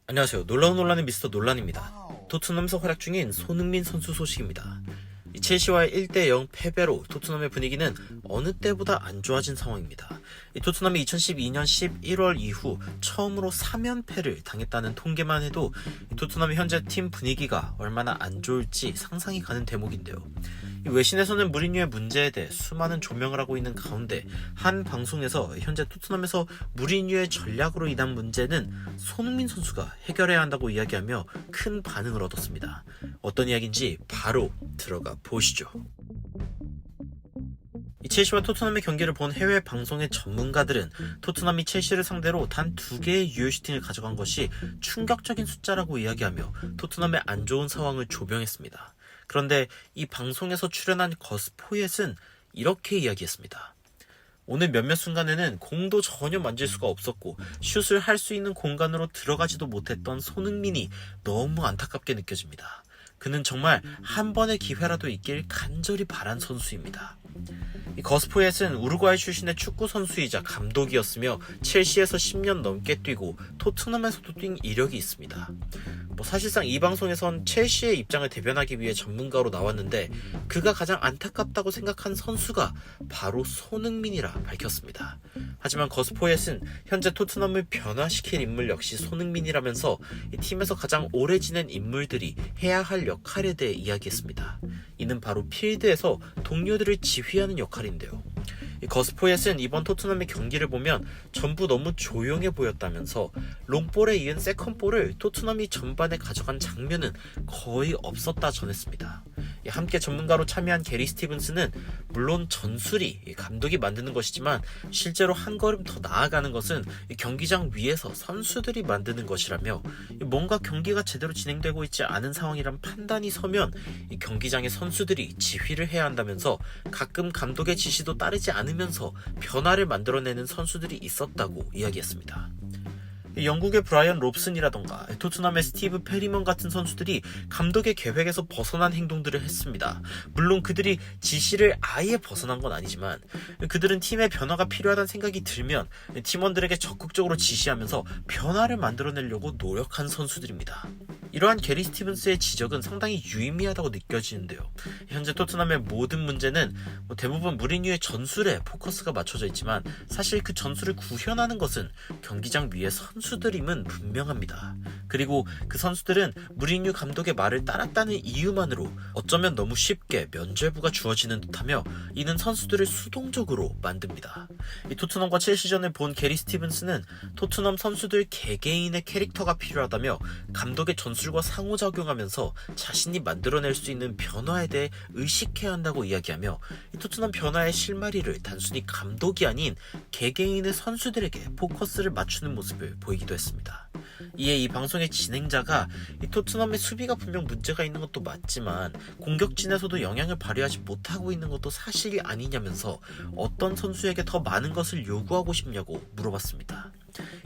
안녕하세요. 놀라운 논란의 미스터 논란입니다. 토트넘에서 활약 중인 손흥민 선수 소식입니다. 이 첼시와의 1대0 패배로 토트넘의 분위기는 어느 때보다 안 좋아진 상황입니다. 이 토트넘이 2012년 11월 이후 처음으로 3연패를 당했다는 통계만 해도 이 토트넘의 현재 팀 분위기가 얼마나 안 좋을지 상상이 가는 대목인데요. 이 외신에서는 무리뉴의 문제에 대해 수많은 조명을 하고 있는 가운데 한 방송에서 현재 토트넘에서 무리뉴의 전략으로 인한 문제는 손흥민 선수가 해결해야 한다고 이야기하며 큰 반응을 얻었습니다. 어떤 이야기인지 바로 들어가 보시죠. 이 첼시와 토트넘의 경기를 본 해외 방송의 전문가들은 토트넘이 첼시를 상대로 단 2개의 유효 슈팅을 가져간 것이 충격적인 숫자라고 이야기하며 토트넘의 안 좋은 상황을 조명했습니다. 그런데 이 방송에서 출연한 거스 포옙은 이렇게 이야기했습니다. 오늘 몇몇 순간에는 공도 전혀 만질 수가 없었고 슛을 할 수 있는 공간으로 들어가지도 못했던 손흥민이 너무 안타깝게 느껴집니다. 그는 정말 한 번의 기회라도 있길 간절히 바란 선수입니다. 이 거스 포옙은 우루과이 출신의 축구 선수이자 감독이었으며 첼시에서 10년 넘게 뛰고 토트넘에서도 뛴 이력이 있습니다. 사실상 이 방송에선 첼시의 입장을 대변하기 위해 전문가로 나왔는데 그가 가장 안타깝다고 생각한 선수가 바로 손흥민이라 밝혔습니다. 하지만 거스 포옙은 현재 토트넘을 변화시킬 인물 역시 손흥민이라면서 이 팀에서 가장 오래 지낸 인물들이 해야 할 역할에 대해 이야기했습니다. 이는 바로 필드에서 동료들을 지휘하는 역할인데요. 거스 포옙은 이번 토트넘의 경기를 보면 전부 너무 조용해 보였다면서 롱볼에 이은 세컨볼을 토트넘이 전반에 가져간 장면은 거의 없었다 전했습니다. 함께 전문가로 참여한 게리 스티븐스는 물론 전술이 감독이 만드는 것이지만 실제로 한 걸음 더 나아가는 것은 경기장 위에서 선수들이 만드는 것이라며 뭔가 경기가 제대로 진행되고 있지 않은 상황이란 판단이 서면 경기장의 선수들이 지휘를 해야 한다면서 가끔 감독의 지시도 따르지 않으면서 변화를 만들어내는 선수들이 있었다고 이야기했습니다. 영국의 브라이언 롭슨이라던가 토트넘의 스티브 페리먼 같은 선수들이 감독의 계획에서 벗어난 행동들을 했습니다. 물론 그들이 지시를 아예 벗어난 건 아니지만 그들은 팀의 변화가 필요하다는 생각이 들면 팀원들에게 적극적으로 지시하면서 변화를 만들어내려고 노력한 선수들입니다. 이러한 게리 스티븐스의 지적은 상당히 유의미하다고 느껴지는데요. 현재 토트넘의 모든 문제는 대부분 무리뉴의 전술에 포커스가 맞춰져 있지만 사실 그 전술을 구현하는 것은 경기장 위의 선수들임은 분명합니다. 그리고 그 선수들은 무리뉴 감독의 말을 따랐다는 이유만으로 어쩌면 너무 쉽게 면죄부가 주어지는 듯하며 이는 선수들을 수동적으로 만듭니다. 이 토트넘과 첼시전을 본 게리 스티븐스는 토트넘 선수들 개개인의 캐릭터가 필요하다며 감독의 전술과 상호작용하면서 자신이 만들어낼 수 있는 변화에 대해 의식해야 한다고 이야기하며 이 토트넘 변화의 실마리를 단순히 감독이 아닌 개개인의 선수들에게 포커스를 맞추는 모습을 보이기도 했습니다. 이에 이 방송의 진행자가 이 토트넘의 수비가 분명 문제가 있는 것도 맞지만 공격진에서도 영향을 발휘하지 못하고 있는 것도 사실이 아니냐면서 어떤 선수에게 더 많은 것을 요구하고 싶냐고 물어봤습니다.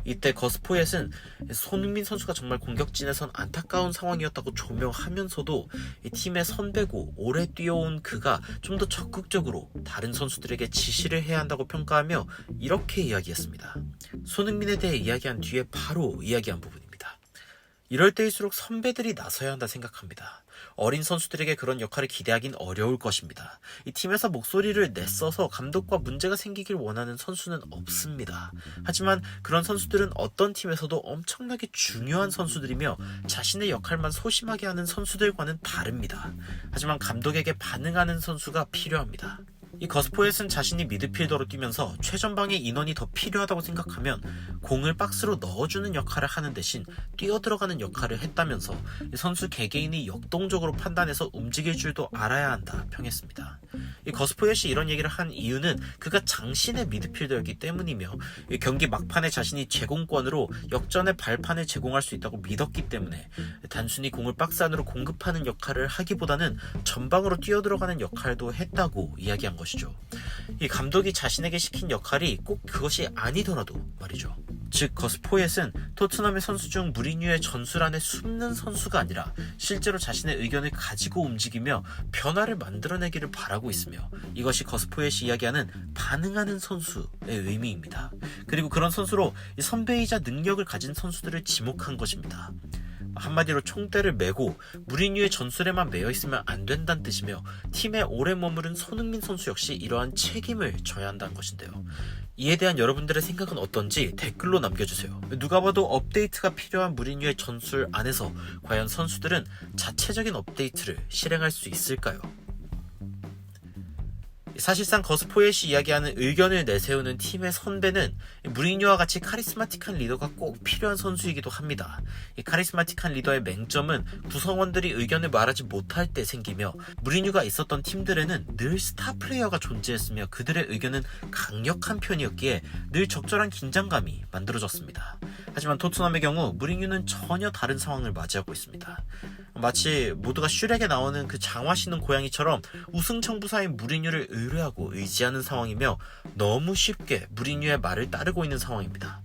이때 거스 포옙은 손흥민 선수가 정말 공격진에선 안타까운 상황이었다고 조명하면서도 이 팀의 선배고 오래 뛰어온 그가 좀 더 적극적으로 다른 선수들에게 지시를 해야 한다고 평가하며 이렇게 이야기했습니다. 손흥민에 대해 이야기한 뒤에 바로 이야기한 부분입니다. 이럴 때일수록 선배들이 나서야 한다 생각합니다. 어린 선수들에게 그런 역할을 기대하긴 어려울 것입니다. 이 팀에서 목소리를 내써서 감독과 문제가 생기길 원하는 선수는 없습니다. 하지만 그런 선수들은 어떤 팀에서도 엄청나게 중요한 선수들이며 자신의 역할만 소심하게 하는 선수들과는 다릅니다. 하지만 감독에게 반응하는 선수가 필요합니다. 이 거스 포옙은 자신이 미드필더로 뛰면서 최전방에 인원이 더 필요하다고 생각하면 공을 박스로 넣어주는 역할을 하는 대신 뛰어들어가는 역할을 했다면서 선수 개개인이 역동적으로 판단해서 움직일 줄도 알아야 한다 평했습니다. 이 거스 포옙이 이런 얘기를 한 이유는 그가 장신의 미드필더였기 때문이며 경기 막판에 자신이 제공권으로 역전의 발판을 제공할 수 있다고 믿었기 때문에 단순히 공을 박스 안으로 공급하는 역할을 하기보다는 전방으로 뛰어들어가는 역할도 했다고 이야기한 것이죠. 이 감독이 자신에게 시킨 역할이 꼭 그것이 아니더라도 말이죠. 즉 거스포엣은 토트넘의 선수 중 무리뉴의 전술 안에 숨는 선수가 아니라 실제로 자신의 의견을 가지고 움직이며 변화를 만들어내기를 바라고 있으며, 이것이 거스포엣이 이야기하는 반응하는 선수의 의미입니다. 그리고 그런 선수로 선배이자 능력을 가진 선수들을 지목한 것입니다. 한마디로 총대를 메고 무리뉴의 전술에만 매여 있으면 안 된다는 뜻이며, 팀에 오래 머무른 손흥민 선수 역시 이러한 책임을 져야 한다는 것인데요. 이에 대한 여러분들의 생각은 어떤지 댓글로 남겨주세요. 누가 봐도 업데이트가 필요한 무리뉴의 전술 안에서 과연 선수들은 자체적인 업데이트를 실행할 수 있을까요? 사실상 거스포엣이 이야기하는 의견을 내세우는 팀의 선배는 무리뉴와 같이 카리스마틱한 리더가 꼭 필요한 선수이기도 합니다. 이 카리스마틱한 리더의 맹점은 구성원들이 의견을 말하지 못할 때 생기며, 무리뉴가 있었던 팀들에는 늘 스타 플레이어가 존재했으며 그들의 의견은 강력한 편이었기에 늘 적절한 긴장감이 만들어졌습니다. 하지만 토트넘의 경우 무리뉴는 전혀 다른 상황을 맞이하고 있습니다. 마치 모두가 슈렉에 나오는 그 장화 신는 고양이처럼 우승 청부사인 무리뉴를 의뢰하고 의지하는 상황이며, 너무 쉽게 무리뉴의 말을 따르고 있는 상황입니다.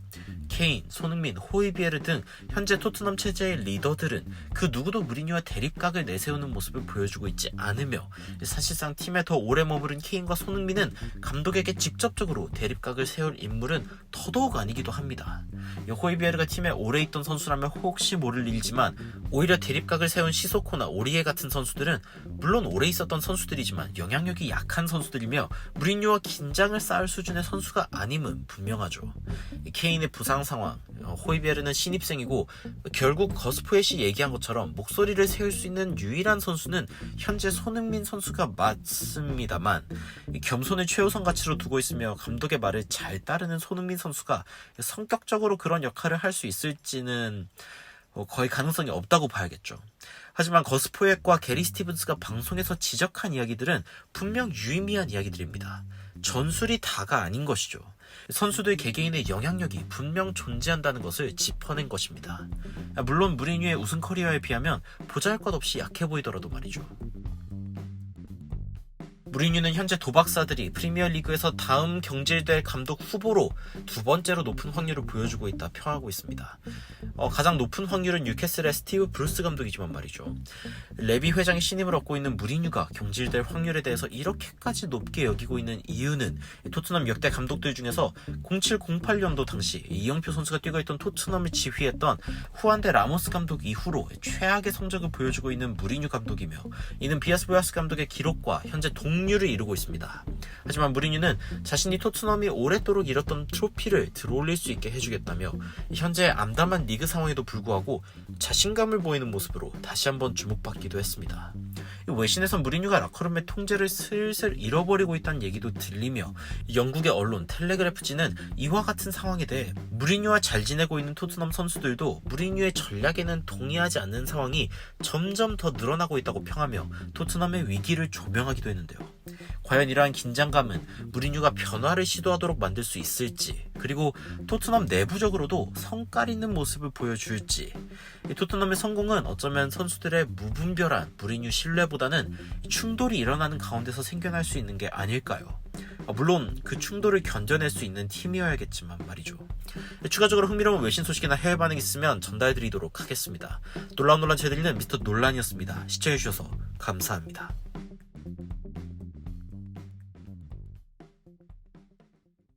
케인, 손흥민, 호이비에르 등 현재 토트넘 체제의 리더들은 그 누구도 무리뉴와 대립각을 내세우는 모습을 보여주고 있지 않으며, 사실상 팀에 더 오래 머무른 케인과 손흥민은 감독에게 직접적으로 대립각을 세울 인물은 더더욱 아니기도 합니다. 호이비에르가 팀에 오래 있던 선수라면 혹시 모를 일이지만, 오히려 대립각을 세운 시소코나 오리에 같은 선수들은 물론 오래 있었던 선수들이지만 영향력이 약한 선수들이며 무리뉴와 긴장을 쌓을 수준의 선수가 아님은 분명하죠. 케인의 부상 상황, 호이비에르는 신입생이고 결국 거스포엣이 얘기한 것처럼 목소리를 세울 수 있는 유일한 선수는 현재 손흥민 선수가 맞습니다만, 겸손을 최우선 가치로 두고 있으며 감독의 말을 잘 따르는 손흥민 선수가 성격적으로 그런 역할을 할 수 있을지는 거의 가능성이 없다고 봐야겠죠. 하지만 거스포엣과 게리 스티븐스가 방송에서 지적한 이야기들은 분명 유의미한 이야기들입니다. 전술이 다가 아닌 것이죠. 선수들 개개인의 영향력이 분명 존재한다는 것을 짚어낸 것입니다. 물론 무리뉴의 우승 커리어에 비하면 보잘것없이 약해 보이더라도 말이죠. 무리뉴는 현재 도박사들이 프리미어리그에서 다음 경질될 감독 후보로 두 번째로 높은 확률을 보여주고 있다 평하고 있습니다. 가장 높은 확률은 뉴캐슬의 스티브 브루스 감독이지만 말이죠. 레비 회장이 신임을 얻고 있는 무리뉴가 경질될 확률에 대해서 이렇게까지 높게 여기고 있는 이유는 토트넘 역대 감독들 중에서 07-08년도 당시 이영표 선수가 뛰고 있던 토트넘을 지휘했던 후안데 라모스 감독 이후로 최악의 성적을 보여주고 있는 무리뉴 감독이며, 이는 비아스 보야스 감독의 기록과 현재 동률을 이루고 있습니다. 하지만 무리뉴는 자신이 토트넘이 오랫도록 잃었던 트로피를 들어올릴 수 있게 해주겠다며 현재 암담한 리그 상황에도 불구하고 자신감을 보이는 모습으로 다시 한번 주목받기도 했습니다. 외신에서 무리뉴가 라커룸의 통제를 슬슬 잃어버리고 있다는 얘기도 들리며, 영국의 언론 텔레그래프지는 이와 같은 상황에 대해 무리뉴와 잘 지내고 있는 토트넘 선수들도 무리뉴의 전략에는 동의하지 않는 상황이 점점 더 늘어나고 있다고 평하며 토트넘의 위기를 조명하기도 했는데요. 과연 이러한 긴장감은 무리뉴가 변화를 시도하도록 만들 수 있을지, 그리고 토트넘 내부적으로도 성깔 있는 모습을 보여줄지, 토트넘의 성공은 어쩌면 선수들의 무분별한 무리뉴 신뢰보다는 충돌이 일어나는 가운데서 생겨날 수 있는 게 아닐까요? 물론 그 충돌을 견뎌낼 수 있는 팀이어야겠지만 말이죠. 추가적으로 흥미로운 외신 소식이나 해외 반응이 있으면 전달해드리도록 하겠습니다. 놀라운 논란 제드리는 미스터 논란이었습니다. 시청해주셔서 감사합니다.